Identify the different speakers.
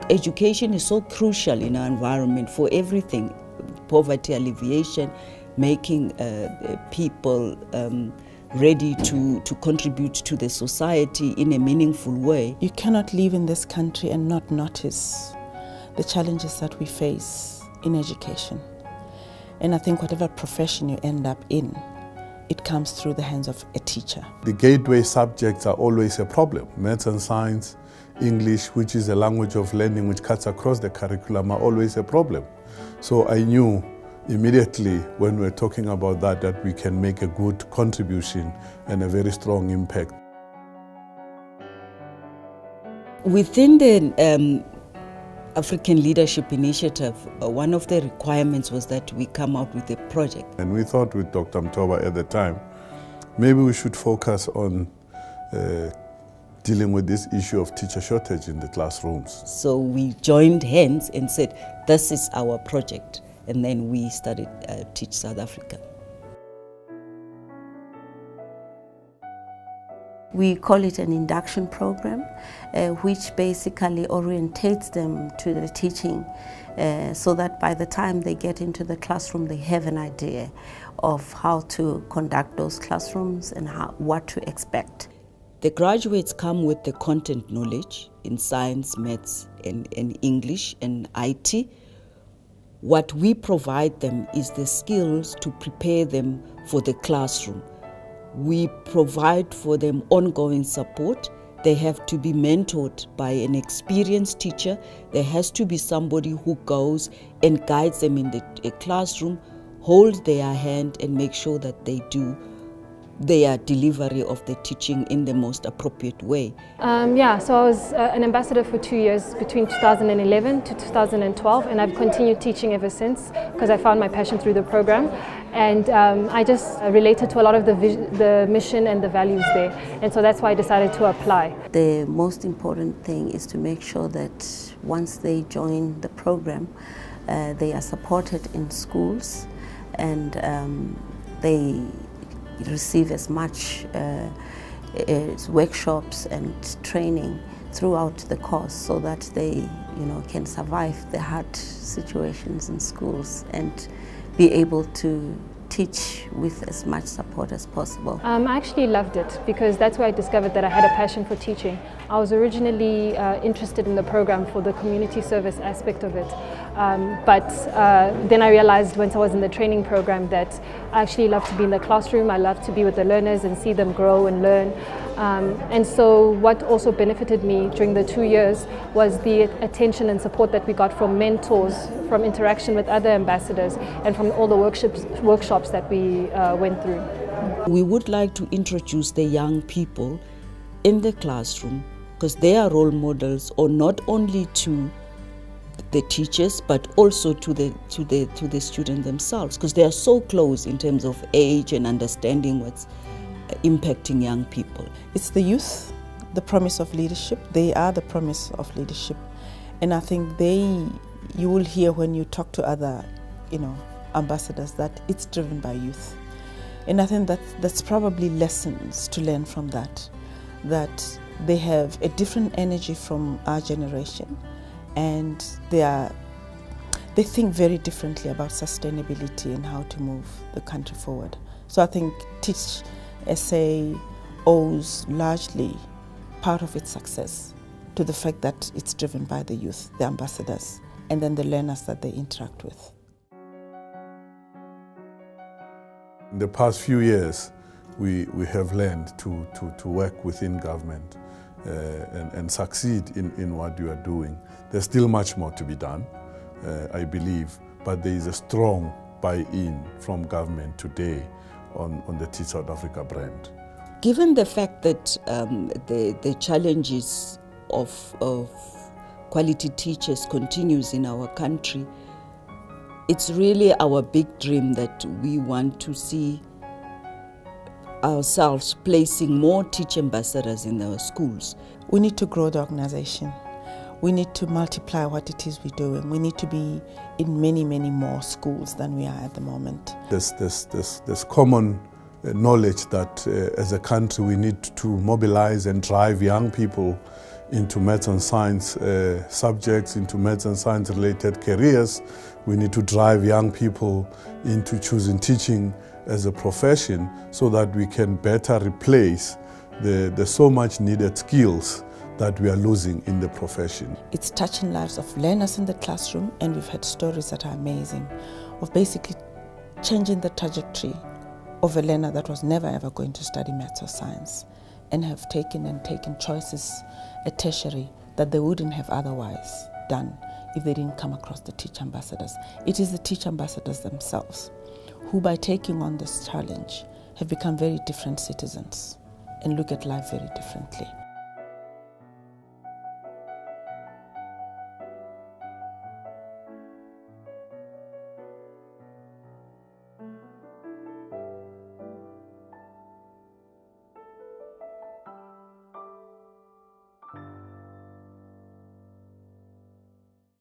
Speaker 1: education is so crucial in our environment for everything, poverty alleviation, making people ready to contribute to the society in a meaningful way.
Speaker 2: You cannot live in this country and not notice the challenges that we face in education. And I think whatever profession you end up in, it comes through the hands of a teacher.
Speaker 3: The gateway subjects are always a problem. Maths and science, English, which is a language of learning which cuts across the curriculum, are always a problem. So I knew immediately when we were talking about that we can make a good contribution and a very strong impact.
Speaker 1: Within the African Leadership Initiative, one of the requirements was that we come out with a project.
Speaker 3: And we thought with Dr. Mtoba at the time, maybe we should focus on dealing with this issue of teacher shortage in the classrooms.
Speaker 1: So we joined hands and said, this is our project. And then we started Teach South Africa.
Speaker 4: We call it an induction program, which basically orientates them to the teaching so that by the time they get into the classroom, they have an idea of how to conduct those classrooms and what to expect.
Speaker 1: The graduates come with the content knowledge in science, maths, and English and IT. What we provide them is the skills to prepare them for the classroom. We provide for them ongoing support. They have to be mentored by an experienced teacher. There has to be somebody who goes and guides them in the classroom, hold their hand and make sure that they do their delivery of the teaching in the most appropriate way.
Speaker 5: So I was an ambassador for 2 years, between 2011 to 2012, and I've continued teaching ever since because I found my passion through the program. And I just related to a lot of the mission and the values there. And so that's why I decided to apply.
Speaker 4: The most important thing is to make sure that once they join the program, they are supported in schools and they receive as much workshops and training throughout the course so that they can survive the hard situations in schools and be able to teach with as much support as possible.
Speaker 5: I actually loved it because that's where I discovered that I had a passion for teaching. I was originally interested in the program for the community service aspect of it. But then I realized once I was in the training program that I actually love to be in the classroom. I love to be with the learners and see them grow and learn. And so what also benefited me during the 2 years was the attention and support that we got from mentors, from interaction with other ambassadors, and from all the workshops that we went through.
Speaker 1: We would like to introduce the young people in the classroom because they are role models, or not only to the teachers but also to the students themselves, because they are so close in terms of age and understanding what's impacting young people.
Speaker 2: It's the youth, the promise of leadership. They are the promise of leadership, and I think you will hear when you talk to other ambassadors that it's driven by youth. And I think that's probably lessons to learn from that they have a different energy from our generation, and they think very differently about sustainability and how to move the country forward. So I think Teach SA owes largely part of its success to the fact that it's driven by the youth, the ambassadors, and then the learners that they interact with.
Speaker 3: In the past few years, we have learned to work within government and succeed in what you are doing. There's still much more to be done, I believe, but there is a strong buy-in from government today on the Teach South Africa brand.
Speaker 1: Given the fact that the challenges of quality teachers continues in our country, it's really our big dream that we want to see ourselves placing more teacher ambassadors in our schools.
Speaker 2: We need to grow the organization. We need to multiply what it is we're doing. We need to be in many, many more schools than we are at the moment.
Speaker 3: There's common knowledge that as a country we need to mobilize and drive young people into maths and science subjects, into maths and science related careers. We need to drive young people into choosing teaching as a profession so that we can better replace the so much needed skills that we are losing in the profession.
Speaker 2: It's touching lives of learners in the classroom, and we've had stories that are amazing of basically changing the trajectory of a learner that was never ever going to study maths or science, and have taken choices at tertiary that they wouldn't have otherwise done if they didn't come across the teacher ambassadors. It is the teacher ambassadors themselves who, by taking on this challenge, have become very different citizens and look at life very differently.